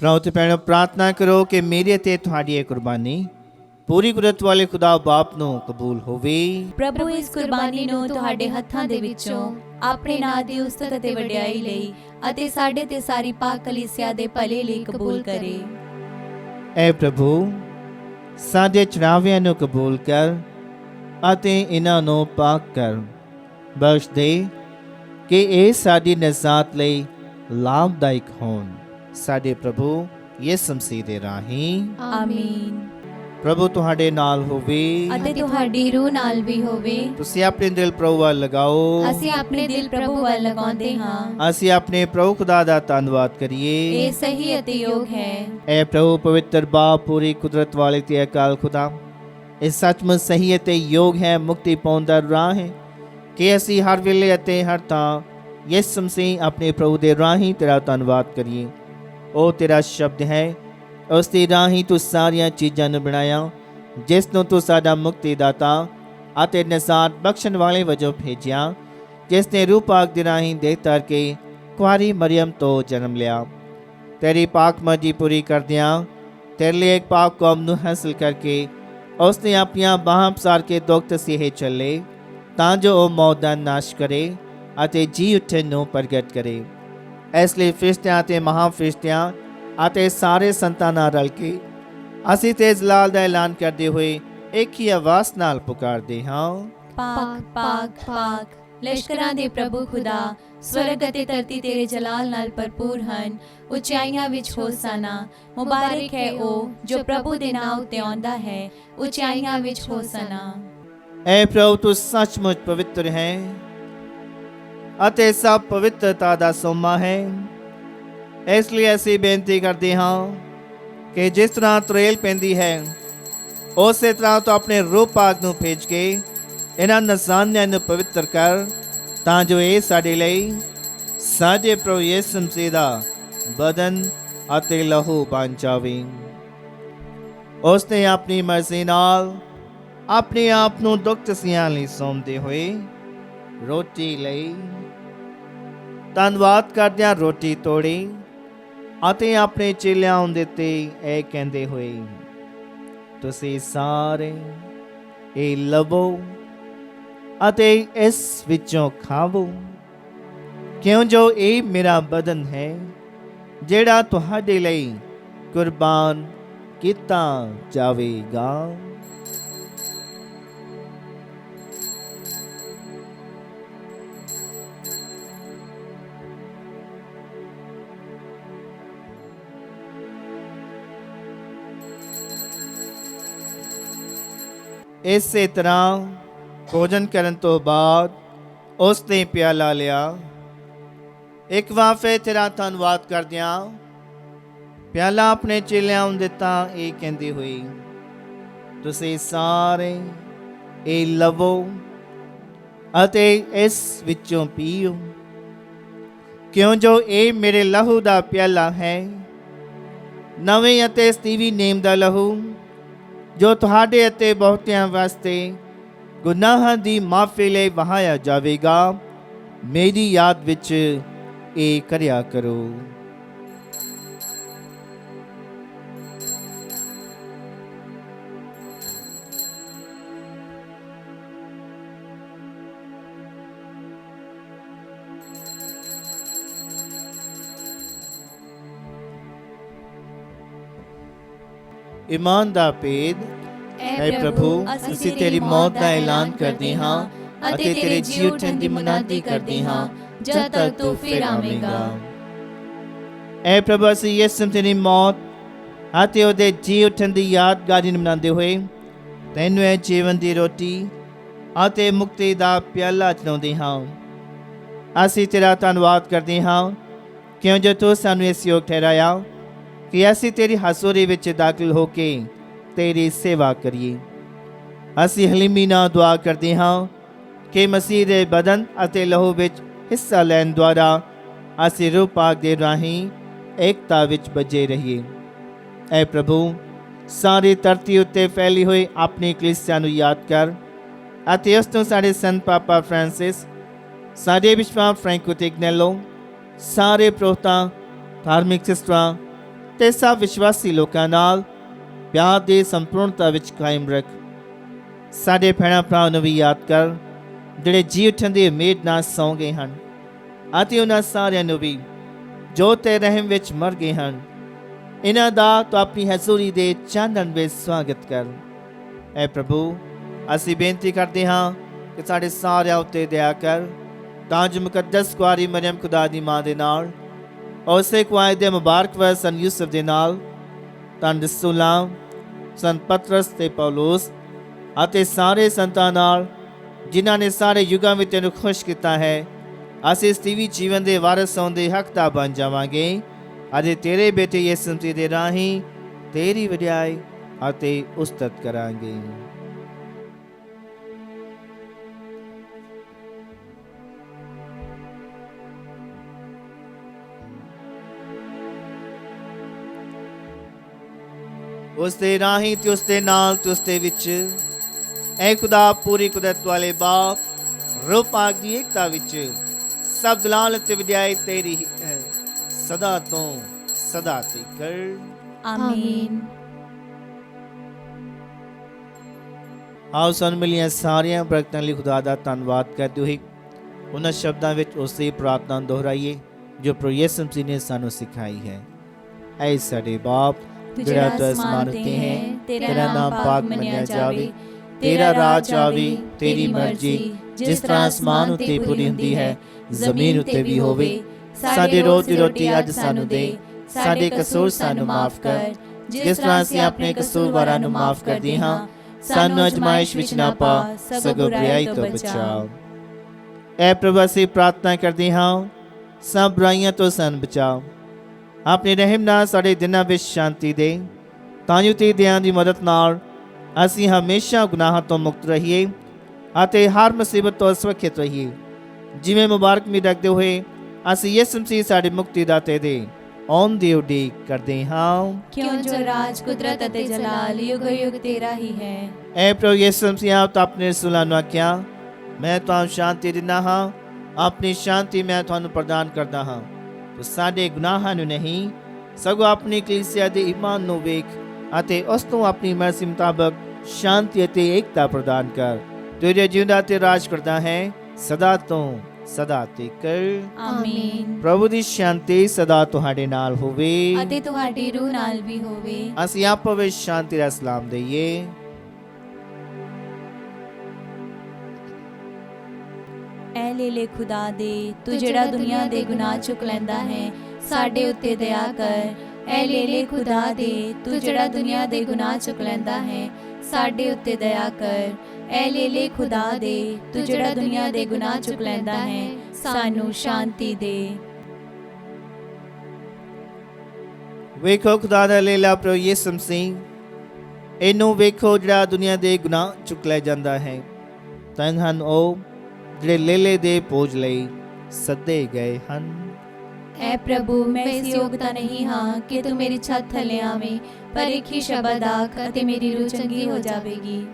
ਭਰਾਓ ਤੇ ਭੈਣੋ, ਪ੍ਰਾਰਥਨਾ ਕਰੋ ਕਿ ਮੇਰੀ ਅਤੇ ਤੁਹਾਡੀ ਇਹ ਕੁਰਬਾਨੀ ਪੂਰੀ ਕੁਦਰਤ ਵਾਲੇ ਖੁਦਾ ਬਾਪ ਨੂੰ ਕਬੂਲ ਹੋਵੇ। ਪ੍ਰਭੂ ਇਸ ਕੁਰਬਾਨੀ ਨੂੰ ਤੁਹਾਡੇ ਹੱਥਾਂ ਦੇ ਵਿੱਚੋਂ ਆਪਣੇ ਨਾਂ ਦੀ ਉਸਤਤ ਅਤੇ ਵਡਿਆਈ ਲਈ ਅਤੇ ਸਾਡੇ ਤੇ ਸਾਰੀ ਪਾਕ ਕਲੀਸਿਆ ਦੇ ਭਲੇ ਲਈ ਕਬੂਲ ਕਰੇ। ਐ ਪ੍ਰਭੂ, ਸਾਡੇ ਚੜਾਵਿਆਂ ਨੂੰ ਕਬੂਲ ਕਰ ਅਤੇ ਇਹਨਾਂ ਨੂੰ ਪਾਕ ਕਰ। ਬਖਸ਼ ਦੇ ਕਿ ਇਹ ਸਾਡੀ ਨਜ਼ਾਤ ਲਈ ਲਾਭਦਾਇਕ ਹੋਣ। ਸਾਡੇ ਪ੍ਰਭੂ ਯਿਸੂ ਮਸੀਹ ਦੇ ਰਾਹੀਂ ਆਮੀਨ। ਪ੍ਰਭੂ ਤੁਹਾਡੇ ਨਾਲ ਹੋਵੇ ਅਤੇ ਤੁਹਾਡੀ ਰੂਹ ਨਾਲ ਵੀ ਹੋਵੇ। ਤੁਸੀਂ ਆਪਣੇ ਦਿਲ ਪ੍ਰਭੂ ਵੱਲ ਲਗਾਓ। ਅਸੀਂ ਆਪਣੇ ਦਿਲ ਪ੍ਰਭੂ ਵੱਲ ਲਗਾਉਂਦੇ ਹਾਂ। ਅਸੀਂ ਆਪਣੇ ਪ੍ਰਭੂ ਖੁਦਾ ਦਾ ਧੰਨਵਾਦ ਕਰੀਏ। ਇਹ ਸਹੀ ਅਤੇ ਯੋਗ ਹੈ। ਐ ਪ੍ਰਭੂ ਪਵਿੱਤਰ ਬਾਪ, ਪੂਰੀ ਕੁਦਰਤ ਵਾਲੇ ਤੇ ਅਕਾਲ ਖੁਦਾ, ਇਹ ਸੱਚਮੁੱਚ ਸਹੀ ਅਤੇ ਯੋਗ ਹੈ, ਮੁਕਤੀ ਪਾਉਣ ਦਾ ਰਾਹ ਹੈ ਕਿ ਅਸੀਂ ਹਰ ਵੇਲੇ ਅਤੇ ਹਰ ਥਾਂ ਯਿਸੂ ਮਸੀਹ ਆਪਣੇ ਪ੍ਰਭੂ ਦੇ ਰਾਹੀਂ ਤੇਰਾ ਧੰਨਵਾਦ ਕਰੀਏ। ਉਹ ਤੇਰਾ ਸ਼ਬਦ ਹੈ, ਉਸ ਦੇ ਰਾਹੀਂ ਤੂੰ ਸਾਰੀਆਂ ਚੀਜ਼ਾਂ ਨੂੰ ਬਣਾਇਆ, ਜਿਸ ਨੂੰ ਤੂੰ ਸਾਡਾ ਮੁਕਤੀ ਦਾਤਾ ਅਤੇ ਨਜ਼ਾਤ ਬਖਸ਼ਣ ਵਾਲੇ ਵਜੋਂ ਭੇਜਿਆ, ਜਿਸ ਨੇ ਰੂਹ ਪਾਕ ਦੇ ਰਾਹੀਂ ਦੇਹ ਧਾਰ ਕੇ ਕੁਆਰੀ ਮਰੀਮ ਤੋਂ ਜਨਮ ਲਿਆ। ਤੇਰੀ ਪਾਕ ਮਰਜ਼ੀ ਪੂਰੀ ਕਰਦਿਆਂ ਤੇਰੇ ਲਈ ਇੱਕ ਪਾਕ ਕੌਮ ਨੂੰ ਹਾਸਲ ਕਰਕੇ ਉਸ ਨੇ ਆਪਣੀਆਂ ਬਾਹਾਂ ਪਸਾਰ ਕੇ ਦੁੱਖ ਤਸੀਹੇ ਚੱਲੇ, ਤਾਂ ਜੋ ਉਹ ਮੌਤ ਦਾ ਨਾਸ਼ ਕਰੇ ਅਤੇ ਜੀ ਉੱਠਣ ਨੂੰ ਪ੍ਰਗਟ ਕਰੇ। ਇਸ ਲਈ ਫਰਿਸ਼ਤਿਆਂ ਅਤੇ ਮਹਾਫਰਿਸ਼ਤਿਆਂ ਅਤੇ ਸਾਰੇ ਸੰਤਾਂ ਨਾਲ ਰਲ ਕੇ ਅਸੀਂ ਤੇ ਜਲਾਲ ਦਾ ਐਲਾਨ ਕਰਦੇ ਹੋਏ ਇੱਕ ਹੀ ਆਵਾਜ਼ ਨਾਲ ਪੁਕਾਰਦੇ ਹਾਂ, ਪਾਕ ਪਾਕ ਪਾਕ, ਲਸ਼ਕਰਾਂ ਦੇ ਪ੍ਰਭੂ ਖੁਦਾ। ਸਵਰਗ ਅਤੇ ਧਰਤੀ ਤੇਰੇ ਜਲਾਲ ਨਾਲ ਭਰਪੂਰ ਹਨ। ਉਚਾਈਆਂ ਵਿੱਚ ਹੋਸਾਨਾ। ਮੁਬਾਰਕ ਹੈ ਉਹ ਜੋ ਪ੍ਰਭੂ ਦੇ ਨਾਮ ਉੱਤੇ ਆਉਂਦਾ ਹੈ। ਉਚਾਈਆਂ ਵਿੱਚ ਹੋਸਾਨਾ। ਐ ਪ੍ਰਭੂ, ਤੂੰ ਸੱਚਮੁੱਚ ਪਵਿੱਤਰ ਹੈ ਅਤੇ ਸਭ ਪਵਿੱਤਰਤਾ ਦਾ ਸੋਮਾ ਹੈ। ਇਸ ਲਈ ਅਸੀਂ ਬੇਨਤੀ ਕਰਦੇ ਹਾਂ ਕਿ ਜਿਸ ਤਰ੍ਹਾਂ ਤਰੇਲ ਪੈਂਦੀ ਹੈ, ਉਸੇ ਤਰ੍ਹਾਂ ਤੂੰ ਆਪਣੇ ਰੂਹ ਪਾਕ ਨੂੰ ਭੇਜ ਕੇ ਇਹਨਾਂ ਨਜ਼ਾਨਿਆਂ ਨੂੰ ਪਵਿੱਤਰ ਕਰ, ਤਾਂ ਜੋ ਇਹ ਸਾਡੇ ਲਈ ਸਾਡੇ ਪ੍ਰਭੂ ਯਿਸੂ ਮਸੀਹ ਦਾ ਬਦਨ ਅਤੇ ਲਹੂ ਬਣ ਜਾਵੇ। ਉਸ ਨੇ ਆਪਣੀ ਮਰਜ਼ੀ ਨਾਲ ਆਪਣੇ ਆਪ ਨੂੰ ਦੁੱਖ ਤਸੀਹਿਆਂ ਲਈ ਸੌਂਪਦੇ ਹੋਏ ਰੋਟੀ ਲਈ ਧੰਨਵਾਦ ਕਰਦਿਆਂ ਰੋਟੀ ਤੋੜੀ ਅਤੇ ਆਪਣੇ ਚੇਲਿਆਂ ਨੂੰ ਦਿੱਤੀ, ਇਹ ਕਹਿੰਦੇ ਹੋਏ, ਤੁਸੀਂ ਸਾਰੇ ਇਹ ਲਵੋ ਅਤੇ ਇਸ ਵਿੱਚੋਂ ਖਾਵੋ, ਕਿਉਂ ਜੋ ਇਹ ਮੇਰਾ ਬਦਨ ਹੈ ਜਿਹੜਾ ਤੁਹਾਡੇ ਲਈ ਕੁਰਬਾਨ ਕੀਤਾ ਜਾਵੇਗਾ। ਇਸੇ ਤਰ੍ਹਾਂ ਭੋਜਨ ਕਰਨ ਤੋਂ ਬਾਅਦ ਉਸ ਨੇ ਪਿਆਲਾ ਲਿਆ। ਇੱਕ ਵਾਰ ਫਿਰ ਤੇਰਾ ਧੰਨਵਾਦ ਕਰਦਿਆਂ ਪਿਆਲਾ ਆਪਣੇ ਚੇਲਿਆਂ ਨੂੰ ਦਿੱਤਾ, ਇਹ ਕਹਿੰਦੇ ਹੋਏ, ਤੁਸੀਂ ਸਾਰੇ ਇਹ ਲਵੋ ਅਤੇ ਇਸ ਵਿੱਚੋਂ ਪੀਓ, ਕਿਉਂ ਜੋ ਇਹ ਮੇਰੇ ਲਹੂ ਦਾ ਪਿਆਲਾ ਹੈ, ਨਵੇਂ ਅਤੇ ਸਤੀਵੀ ਨੇਮ ਦਾ ਲਹੂ, ਜੋ ਤੁਹਾਡੇ ਅਤੇ ਬਹੁਤਿਆਂ ਵਾਸਤੇ ਗੁਨਾਹਾਂ ਦੀ ਮਾਫੀ ਲਈ ਵਹਾਇਆ ਜਾਵੇਗਾ। ਮੇਰੀ ਯਾਦ ਵਿੱਚ ਇਹ ਕਰਿਆ ਕਰੋ। ਈਮਾਨ ਦਾ ਭੇਦ। ਐ ਪ੍ਰਭੂ, ਅਸੀਂ ਤੇਰੀ ਮੌਤ ਦਾ ਐਲਾਨ ਕਰਦੇ ਹਾਂ ਅਤੇ ਤੇਰੇ ਜੀ ਉੱਠਣ ਦੀ ਮਨਾਦੀ ਕਰਦੇ ਹਾਂ ਜਦ ਤੱਕ ਤੂੰ ਫਿਰ ਆਵੇਂਗਾ। ਐ ਪ੍ਰਭੂ, ਅਸੀਂ ਯਿਸੂ ਤੇਰੀ ਮੌਤ ਅਤੇ ਉਹਦੇ ਜੀ ਉੱਠਣ ਦੀ ਯਾਦਗਾਰੀ ਨੂੰ ਮਨਾਉਂਦੇ ਹੋਏ ਤੈਨੂੰ ਇਹ ਜੀਵਨ ਦੀ ਰੋਟੀ ਅਤੇ ਮੁਕਤੀ ਦਾ ਪਿਆਲਾ ਚੜਾਉਂਦੇ ਹਾਂ। ਅਸੀਂ ਤੇਰਾ ਧੰਨਵਾਦ ਕਰਦੇ ਹਾਂ ਕਿਉਂ ਜੋ ਤੂੰ ਸਾਨੂੰ ਇਸ ਯੋਗ ਠਹਿਰਾਇਆ ਕਿ ਅਸੀਂ ਤੇਰੀ ਹਜ਼ੂਰੀ ਵਿੱਚ ਦਾਖਲ ਹੋ ਕੇ ਤੇਰੀ ਸੇਵਾ ਕਰੀਏ। ਅਸੀਂ ਹਲੀਮੀ ਨਾਲ ਦੁਆ ਕਰਦੇ ਹਾਂ ਕਿ ਮਸੀਹ ਦੇ ਬਦਨ ਅਤੇ ਲਹੂ ਵਿੱਚ ਹਿੱਸਾ ਲੈਣ ਦੁਆਰਾ ਅਸੀਂ ਰੂਹ ਪਾਕ ਦੇ ਰਾਹੀਂ ਏਕਤਾ ਵਿੱਚ ਬੱਝੇ ਰਹੀਏ। ਐ ਪ੍ਰਭੂ, ਸਾਰੀ ਧਰਤੀ ਉੱਤੇ ਫੈਲੀ ਹੋਈ ਆਪਣੀ ਕਲੀਸਿਆ ਨੂੰ ਯਾਦ ਕਰ ਅਤੇ ਉਸ ਨੂੰ ਸਾਡੇ ਸੰਤ ਪਾਪਾ ਫ੍ਰਾਂਸਿਸ, ਸਾਡੇ ਬਿਸ਼ਪ ਫ੍ਰੈਂਕੋ ਟਿਗਨੈਲੋ, ਸਾਰੇ ਪ੍ਰੋਹਤਾਂ, ਧਾਰਮਿਕ ਸਿਸਟਰਾਂ ਤੇ ਸਭ ਵਿਸ਼ਵਾਸੀ ਲੋਕਾਂ ਨਾਲ ਪਿਆਰ ਦੀ ਸੰਪੂਰਨਤਾ ਵਿੱਚ ਕਾਇਮ ਰੱਖ। ਸਾਡੇ ਭੈਣਾਂ ਭਰਾਵਾਂ ਨੂੰ ਵੀ ਯਾਦ ਕਰ ਜਿਹੜੇ ਜੀ ਉੱਠਣ ਦੀ ਉਮੀਦ ਨਾਲ ਸੌਂ ਗਏ ਹਨ, ਅਤੇ ਉਹਨਾਂ ਸਾਰਿਆਂ ਨੂੰ ਵੀ ਜੋ ਤੇਰੇ ਰਹਿਮ ਵਿੱਚ ਮਰ ਗਏ ਹਨ। ਇਹਨਾਂ ਦਾ ਤੂੰ ਆਪਣੀ ਹਜ਼ੂਰੀ ਦੇ ਚਾਨਣ ਵਿੱਚ ਸਵਾਗਤ ਕਰ। ਐ ਪ੍ਰਭੂ, ਅਸੀਂ ਬੇਨਤੀ ਕਰਦੇ ਹਾਂ ਕਿ ਸਾਡੇ ਸਾਰਿਆਂ ਉੱਤੇ ਦਇਆ ਕਰ, ਤਾਂ ਜੋ ਮੁਕੱਦਸ ਕੁਆਰੀ ਮਰੀਮ ਖੁਦਾ ਦੀ ਮਾਂ ਦੇ ਨਾਲ, ਉਸੇ ਕੁਆਰੇ ਦੇ ਮੁਬਾਰਕ ਸਨ ਯੂਸਫ ਦੇ ਨਾਲ, ਧੰਨ ਰਸੂਲਾਂ ਸੰਤ ਪਤਰਸ ਤੇ ਪੌਲੁਸ ਅਤੇ ਸਾਰੇ ਸੰਤਾਂ ਨਾਲ, ਜਿਨ੍ਹਾਂ ਨੇ ਸਾਰੇ ਯੁੱਗਾਂ ਵਿੱਚ ਤੈਨੂੰ ਖੁਸ਼ ਕੀਤਾ ਹੈ, ਅਸੀਂ ਸਤੀਵੀ ਜੀਵਨ ਦੇ ਵਾਰਸ ਹੋਣ ਦੇ ਹੱਕਦਾਰ ਬਣ ਜਾਵਾਂਗੇ ਅਤੇ ਤੇਰੇ ਬੇਟੇ ਯਿਸੂ ਮਸੀਹ ਦੇ ਰਾਹੀਂ ਤੇਰੀ ਵਡਿਆਈ ਅਤੇ ਉਸਤਤ ਕਰਾਂਗੇ। ਉਸ ਦੇ ਰਾਹੀਂ ਤੇ ਉਸ ਦੇ ਨਾਲ ਤੇ ਉਸ ਦੇ ਵਿੱਚ, ਐ ਖੁਦਾ ਪੂਰੀ ਕੁਦਰਤ ਵਾਲੇ ਬਾਪ, ਰੂਹ ਪਾਕ ਦੀ ਏਕਤਾ ਵਿੱਚ ਸਭ ਦਲਾਲ ਤੇ ਵਡਿਆਈ ਤੇਰੀ ਹੀ ਹੈ, ਸਦਾ ਤੋਂ ਸਦਾ ਤੀਕਰ। ਆਮੀਨ। ਆਓ ਸਾਨੂੰ ਮਿਲੀਆਂ ਸਾਰੀਆਂ ਬਰਕਤਾਂ ਲਈ ਖੁਦਾ ਦਾ ਧੰਨਵਾਦ ਕਰਦੇ ਹੋਏ ਉਹਨਾਂ ਸ਼ਬਦਾਂ ਵਿੱਚ ਉਸ ਦੀ ਪ੍ਰਾਰਥਨਾ ਦੁਹਰਾਈਏ ਜੋ ਪ੍ਰਭੂ ਯਿਸੂ ਮਸੀਹ ਨੇ ਸਾਨੂੰ ਸਿਖਾਈ ਹੈ। ਐ ਸਾਡੇ ਬਾਪ ਜਿਹੜਾ ਤੂੰ ਅਸਮਾਨ ਉੱਤੇ ਹੈ, ਤੇਰਾ ਨਾਮ ਪਾਕ ਮੰਨਿਆ ਜਾਵੇ, ਤੇਰਾ ਰਾਜ ਆਵੇ, ਤੇਰੀ ਮਰਜ਼ੀ ਜਿਸ ਤਰ੍ਹਾਂ ਅਸਮਾਨ ਉੱਤੇ ਪੂਰੀ ਹੁੰਦੀ ਹੈ, ਜ਼ਮੀਨ ਉੱਤੇ ਵੀ ਹੋਵੇ। ਸਾਡੇ ਰੋਜ਼ ਦੀ ਰੋਟੀ ਅੱਜ ਸਾਨੂੰ ਦੇ, ਸਾਡੇ ਕਸੂਰ ਸਾਨੂੰ ਮਾਫ ਕਰ, ਜਿਸ ਤਰ੍ਹਾਂ ਅਸੀਂ ਆਪਣੇ ਕਸੂਰਵਾਰਾਂ ਨੂੰ ਮਾਫ ਕਰਦੇ ਹਾਂ। ਸਾਨੂੰ ਅਜ਼ਮਾਇਸ਼ ਵਿੱਚ ਨਾ ਪਾ, ਸਗੋਂ ਬੁਰਾਈ ਤੋਂ ਬਚਾਓ। ਐ ਪ੍ਰਭੂ, ਅਸੀਂ ਪ੍ਰਾਰਥਨਾ ਕਰਦੇ ਹਾਂ, ਸਭ ਬੁਰਾਈਆਂ ਤੋਂ ਸਾਨੂੰ ਬਚਾਓ। ਆਪਣੇ ਰਹਿਮ ਨਾਲ ਸਾਡੇ ਦਿਨਾਂ ਵਿੱਚ ਸ਼ਾਂਤੀ ਦੇ, ਤਾਂ ਜੋ ਤੇਰੀ ਦਇਆ ਦੀ ਮਦਦ ਨਾਲ ਅਸੀਂ ਹਮੇਸ਼ਾ ਗੁਨਾਹਾਂ ਤੋਂ ਮੁਕਤ ਰਹੀਏ ਅਤੇ ਹਰ ਮੁਸੀਬਤ ਤੋਂ ਸੁਰੱਖਿਅਤ ਰਹੀਏ। ਜਿਵੇਂ ਮੁਬਾਰਕ ਮੀਤ ਰੱਖਦੇ ਹੋਏ ਅਸੀਂ ਯਿਸੂ ਮਸੀਹ ਸਾਡੇ ਮੁਕਤੀ ਦਾਤੇ ਦੇ ਆਉਣ ਦੀ ਉਡੀਕ ਕਰਦੇ ਹਾਂ, ਕਿਉਂ ਜੋ ਰਾਜ, ਕੁਦਰਤ ਅਤੇ ਜਲਾਲ ਯੁਗ ਯੁਗ ਤੇਰਾ ਹੀ ਹੈ। ਐ ਪ੍ਰਭੂ ਯਿਸੂ ਮਸੀਹ, ਆਪ ਆਪਣੇ ਰਸੂਲਾਂ ਨੂੰ ਆਖਿਆ, ਮੈਂ ਤੁਹਾਨੂੰ ਸ਼ਾਂਤੀ ਦਿੰਦਾ ਹਾਂ, ਆਪਣੀ ਸ਼ਾਂਤੀ ਮੈਂ ਤੁਹਾਨੂੰ ਪ੍ਰਦਾਨ ਕਰਦਾ ਹਾਂ। ਤੂੰ ਸਾਡੇ ਗੁਨਾਹਾਂ ਨੂੰ ਨਹੀਂ, ਸਗੋਂ ਆਪਣੀ ਕਲੀਸਿਆ ਦੇ ਈਮਾਨ ਨੂੰ ਵੇਖ ਅਤੇ ਉਸ ਤੋਂ ਆਪਣੀ ਮਰਜ਼ੀ ਮੁਤਾਬਕ ਸ਼ਾਂਤੀ ਅਤੇ ਏਕਤਾ ਪ੍ਰਦਾਨ ਕਰ। ਤੇਰੇ ਜਿਉਂਦਾ ਤੇ ਰਾਜ ਕਰਦਾ ਹੈ, ਸਦਾ ਤੋਂ ਸਦਾ ਤੀਕਰ। ਆਮੀਨ। ਪ੍ਰਭੂ ਦੀ ਸ਼ਾਂਤੀ ਸਦਾ ਤੁਹਾਡੇ ਨਾਲ ਹੋਵੇ ਅਤੇ ਤੁਹਾਡੀ ਰੂਹ ਨਾਲ ਵੀ ਹੋਵੇ। ਅਸੀਂ ਆਪੋ ਵਿੱਚ ਸ਼ਾਂਤੀ ਦਾ ਸਲਾਮ ਦਈਏ। ਐ ਲੇਲੇ ਖੁਦਾ ਦੇ, ਤੂੰ ਜਿਹੜਾ ਦੁਨੀਆ ਦੇ ਗੁਨਾਹ ਚੁੱਕ ਲੈਂਦਾ ਹੈ, ਸਾਡੇ ਉੱਤੇ ਦਇਆ ਕਰ। ਐ ਲੇਲੇ ਖੁਦਾ ਦੇ, ਤੂੰ ਜਿਹੜਾ ਦੁਨੀਆ ਦੇ ਗੁਨਾਹ ਚੁੱਕ ਲੈਂਦਾ ਹੈ, ਸਾਡੇ ਉੱਤੇ ਦਇਆ ਕਰ। ਐ ਲੇਲੇ ਖੁਦਾ ਦੇ, ਤੂੰ ਜਿਹੜਾ ਦੁਨੀਆ ਦੇ ਗੁਨਾਹ ਚੁੱਕ ਲੈਂਦਾ ਹੈ, ਸਾਨੂੰ ਸ਼ਾਂਤੀ ਦੇ। ਵੇਖੋ ਖੁਦਾ ਦਾ ਲੇਲਾ ਪ੍ਰਭੂ ਯਿਸੂ ਮਸੀਹ, ਇਹਨੂੰ ਵੇਖੋ ਜਿਹੜਾ ਦੁਨੀਆ ਦੇ ਗੁਨਾਹ ਚੁੱਕ ਲੈ ਜਾਂਦਾ ਹੈ। ਧੰਨ ਹਨ ਉਹ ਜਿਹੜੇ ਲੇਲੇ ਦੇ ਭੋਜ ਲਈ ਸੱਦੇ ਗਏ ਹਨ। ਐ ਪ੍ਰਭੂ, ਮੈਂ ਇਸ ਯੋਗਤਾ ਨਹੀਂ ਹਾਂ ਕਿ ਤੂੰ ਮੇਰੀ ਛੱਤ ਥੱਲੇ ਆਵੇਂ, ਪਰ ਇੱਕ ਹੀ ਸ਼ਬਦ ਆਖ ਅਤੇ ਮੇਰੀ ਰੂਹ ਚੰਗੀ ਹੋ ਜਾਵੇਗੀ।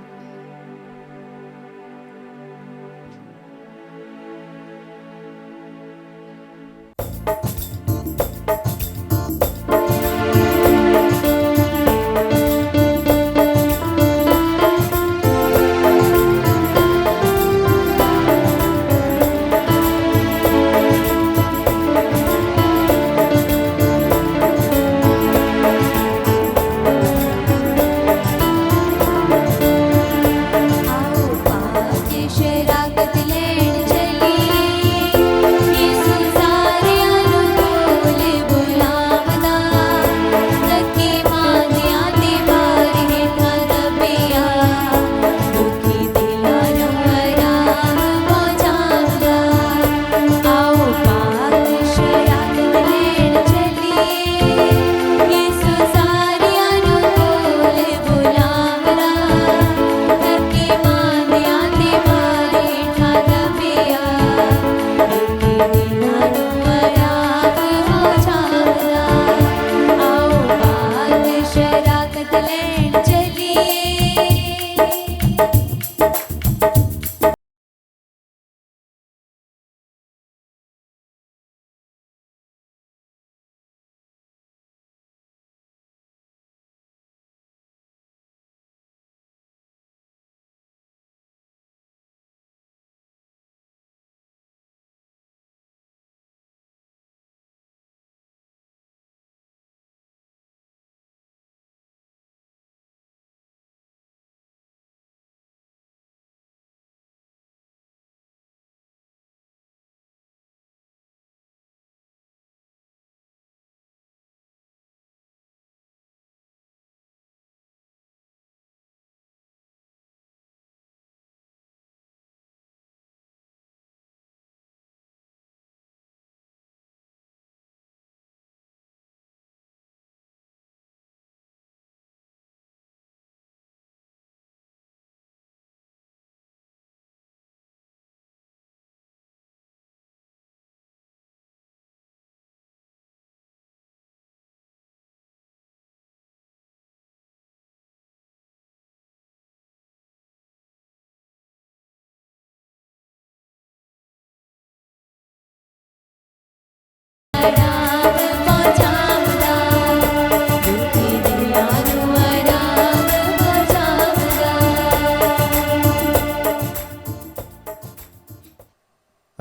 ਯਿਸੂ ਸਾਰਿਆਂ ਨੂੰ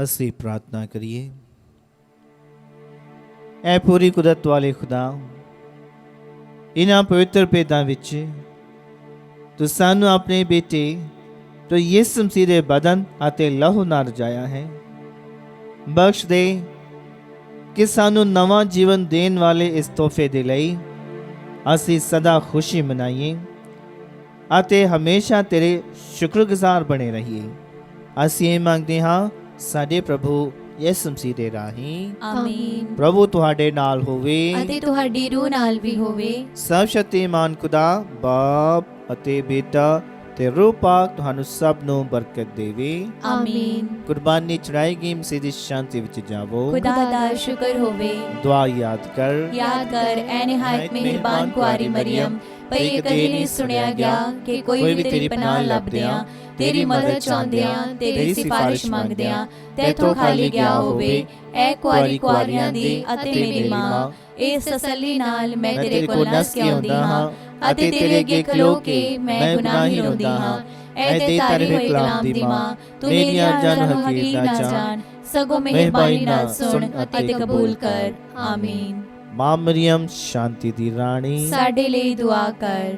ਅਸੀਂ ਪ੍ਰਾਰਥਨਾ ਕਰੀਏ। ਐ ਪੂਰੀ ਕੁਦਰਤ ਵਾਲੇ ਖੁਦਾ, ਇਹਨਾਂ ਪਵਿੱਤਰ ਭੇਦਾਂ ਵਿੱਚ ਤੂੰ ਸਾਨੂੰ ਆਪਣੇ ਬੇਟੇ ਤੋ ਯਿਸੂ ਮਸੀਹ ਦੇ ਬਦਨ ਅਤੇ ਲਹੂ ਨਾਲ ਰਜਾਇਆ ਹੈ। ਬਖਸ਼ ਦੇ ਕਿ ਸਾਨੂੰ ਨਵਾਂ ਜੀਵਨ ਦੇਣ ਵਾਲੇ ਇਸ ਤੋਹਫੇ ਦੇ ਲਈ ਅਸੀਂ ਸਦਾ ਖੁਸ਼ੀ ਮਨਾਈਏ ਅਤੇ ਹਮੇਸ਼ਾ ਤੇਰੇ ਸ਼ੁਕਰਗੁਜ਼ਾਰ ਬਣੇ ਰਹੀਏ। ਅਸੀਂ ਇਹ ਮੰਗਦੇ ਹਾਂ ਸਾਡੇ ਪ੍ਰਭੂ ਯਿਸੂ ਮਸੀਹ ਦੇ ਰਾਹੀਂ। ਆਮੀਨ। ਪ੍ਰਭੂ ਤੁਹਾਡੇ ਨਾਲ ਹੋਵੇ ਅਤੇ ਤੁਹਾਡੀ ਰੂਹ ਨਾਲ ਵੀ ਹੋਵੇ। ਸਰਵ ਸ਼ਕਤੀਮਾਨ ਖੁਦਾ ਬਾਪ ਅਤੇ ਬੇਟਾ ਤੇ ਰੂਹ ਪਾਕ ਤੁਹਾਨੂੰ ਸਭ ਨੂੰ ਬਰਕਤ ਦੇਵੇ। ਆਮੀਨ। ਕੁਰਬਾਨੀ ਚੜਾਈ ਗਈ ਮਸੀਹ ਦੀ ਸ਼ਾਂਤੀ ਵਿੱਚ ਜਾਵੋ। ਖੁਦਾ ਦਾ ਸ਼ੁਕਰ ਹੋਵੇ। ਦੁਆ ਯਾਦ ਕਰ ਐ ਨਿਹਾਇਤ ਮਿਹਰਬਾਨ ਕੁਆਰੀ ਮਰੀਮ, ਭਈ ਕਦੇ ਨਹੀਂ ਸੁਣਿਆ ਗਿਆ ਕਿ ਕੋਈ ਵੀ ਤੇਰੀ ਪਨਾਹ ਲੱਭਦਿਆਂ, ਤੇਰੀ ਮਦਦ ਚਾਹੁੰਦਿਆਂ, ਤੇਰੀ ਸਿਫਾਰਿਸ਼ ਮੰਗਦਿਆਂ ਤੈਥੋਂ ਖਾਲੀ ਗਿਆ ਹੋਵੇ। ਐ ਕੁਆਰੀ ਕੁਆਰੀਆਂ ਦੀ ਅਤੇ ਮੇਰੀ ਮਾਂ, ਇਸ ਤਸੱਲੀ ਨਾਲ ਮੈਂ ਤੇਰੇ ਕੋਲ ਨਸ ਕੇ ਆਉਂਦੀ ਹਾਂ ਅਤੇ ਤੇਰੇ ਅੱਗੇ ਖਲੋ ਕੇ ਮੈਂ ਗੁਨਾਹੀ ਰੋਂਦੀ ਹਾਂ। ਐ ਤੇ ਤਾਰੀ ਹੋਈ ਕਲਾਮ ਦੀ ਮਾਂ, ਤੂੰ ਮੇਰੀਆਂ ਅਰਜ਼ਾਂ ਨੂੰ ਹਕੀਰ ਨਾ ਜਾਣ, ਸਗੋਂ ਮਿਹਰਬਾਨੀ ਨਾਲ ਸੁਣ ਅਤੇ ਕਬੂਲ ਕਰ। ਆਮੀਨ। ਮਾਂ ਮਰੀਮ ਸ਼ਾਂਤੀ ਦੀ ਰਾਣੀ, ਸਾਡੇ ਲਈ ਦੁਆ ਕਰ।